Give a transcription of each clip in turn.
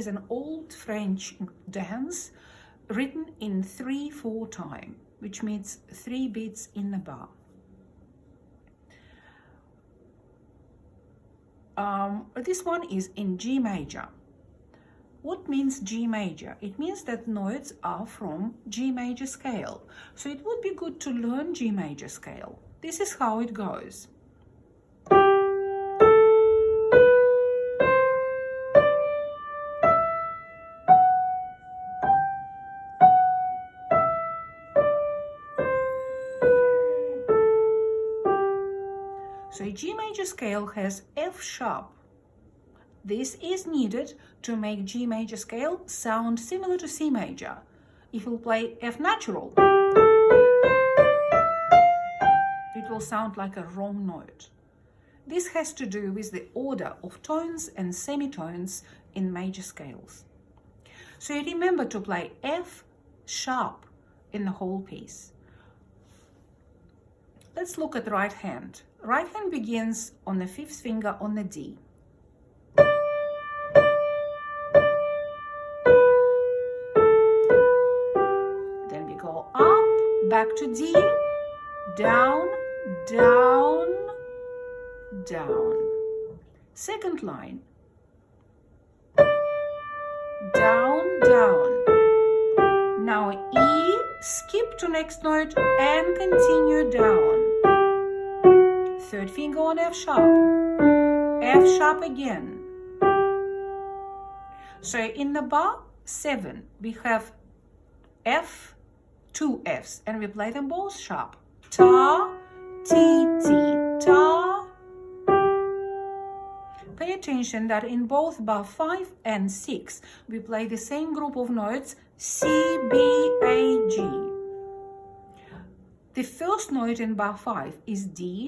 is an old French dance written in 3/4 time, which means 3 beats in the bar. This one is in G major. What means G major? It means that notes are from G major scale. So it would be good to learn G major scale. This is how it goes. So G major scale has F sharp. This is needed to make G major scale sound similar to C major. If we'll play F natural, it will sound like a wrong note. This has to do with the order of tones and semitones in major scales. So you remember to play F sharp in the whole piece. Let's look at right hand. Right hand begins on the 5th finger on the D. Then we go up, back to D, down, down, down. Second line. Down, down. Now E, skip to next note and continue down. Third finger on F sharp again. So in the bar 7, we have F, 2 Fs, and we play them both sharp. Ta, ti, ti, ta. Pay attention that in both bar 5 and 6, we play the same group of notes, C, B, A, G. The first note in bar 5 is D,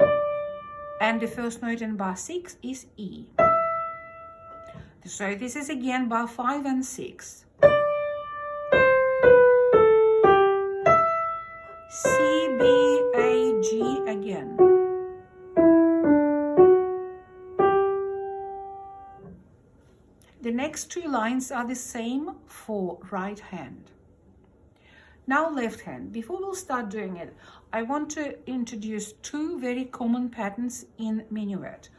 and the first note in bar 6 is E. So this is again bar 5 and 6. C, B, A, G again. The next 2 lines are the same for right hand. Now left hand. Before we'll start doing it, I want to introduce 2 very common patterns in Minuet.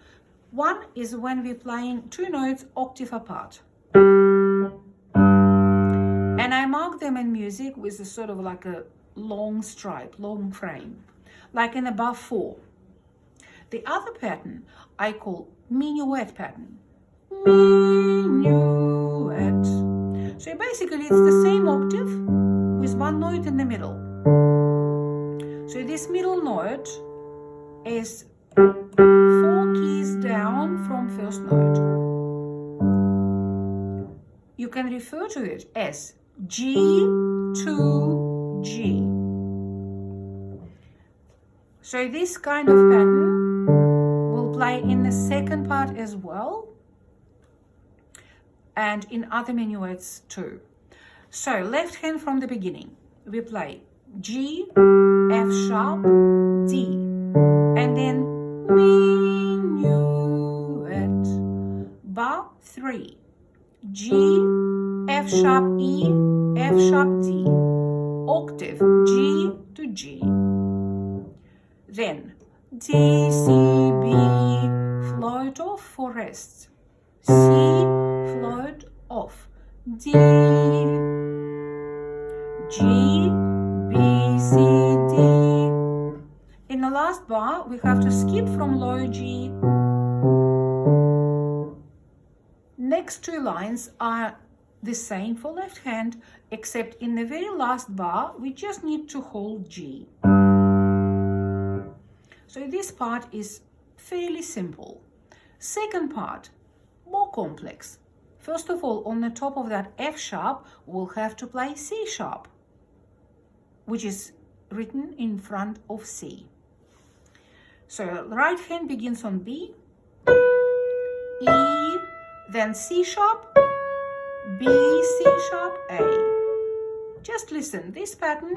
One is when we're playing 2 notes octave apart. And I mark them in music with a sort of like a long stripe, long frame, like in a bar 4. The other pattern I call Minuet pattern. Minuet. So basically it's the same octave with 1 note in the middle. So this middle note is 4 keys down from first note. You can refer to it as G to G. So this kind of pattern will play in the second part as well, and in other minuets too. So left hand from the beginning, we play G, F sharp, D, and then Minuet. Bar 3, G, F sharp, E, F sharp, D, octave G to G. Then D, C, B, float off for rest. C, float off. D, G, B, C, D. In the last bar, we have to skip from low G. Next 2 lines are the same for left hand, except in the very last bar, we just need to hold G. So this part is fairly simple. Second part, more complex. First of all, on the top of that F sharp, we'll have to play C sharp, which is written in front of C. So right hand begins on B, E, then C sharp, B, C sharp, A. Just listen, this pattern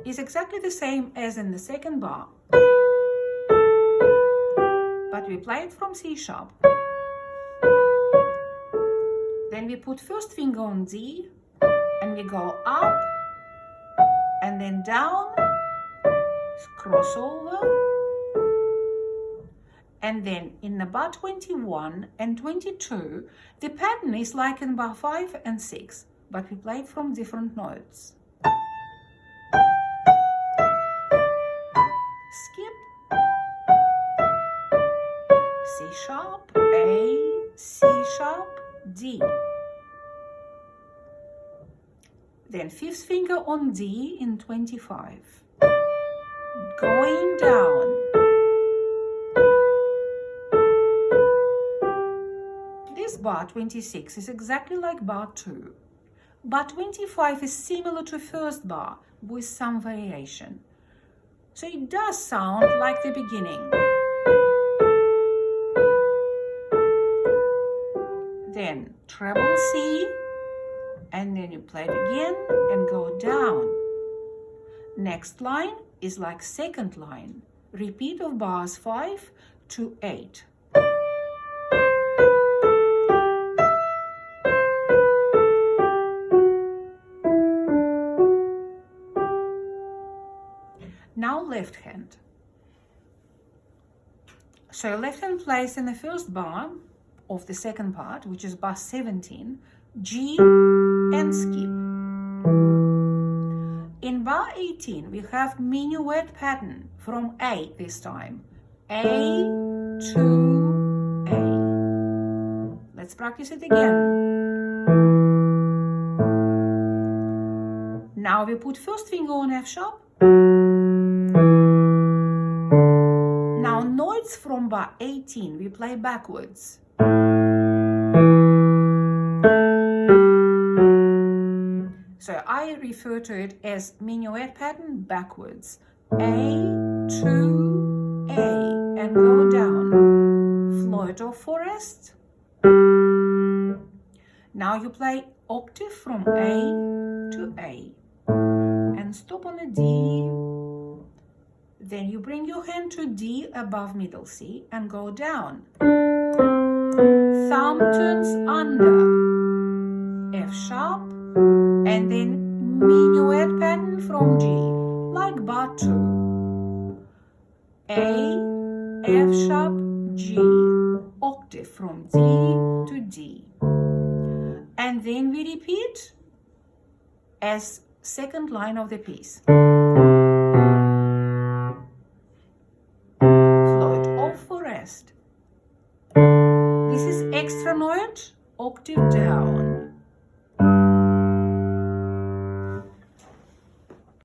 is exactly the same as in the second bar, but we play it from C sharp. Then we put first finger on D and we go up and then down, cross over. And then in the bar 21 and 22, the pattern is like in bar 5 and 6, but we play it from different notes. Skip, C sharp, A, C sharp, D. Then fifth finger on D in 25. Going down. This bar 26 is exactly like bar 2. Bar 25 is similar to first bar with some variation. So it does sound like the beginning. Then treble C, and then you play it again and go down. Next line is like second line. Repeat of bars 5 to 8. Now left hand. So left hand plays in the first bar of the second part, which is bar 17, G and skip. In bar 18, we have minuet pattern from A this time. A to A. Let's practice it again. Now we put first finger on F sharp. Now notes from bar 18 we play backwards. So I refer to it as minuet pattern backwards. A to A and go down. Float or forest. Now you play octave from A to A and stop on a D. Then you bring your hand to D above middle C and go down. Thumb turns under, F sharp, and then minuet pattern from G, like bar 2. A, F sharp, G, octave from D to D. And then we repeat as second line of the piece. Float off for rest. This is extra note, octave down.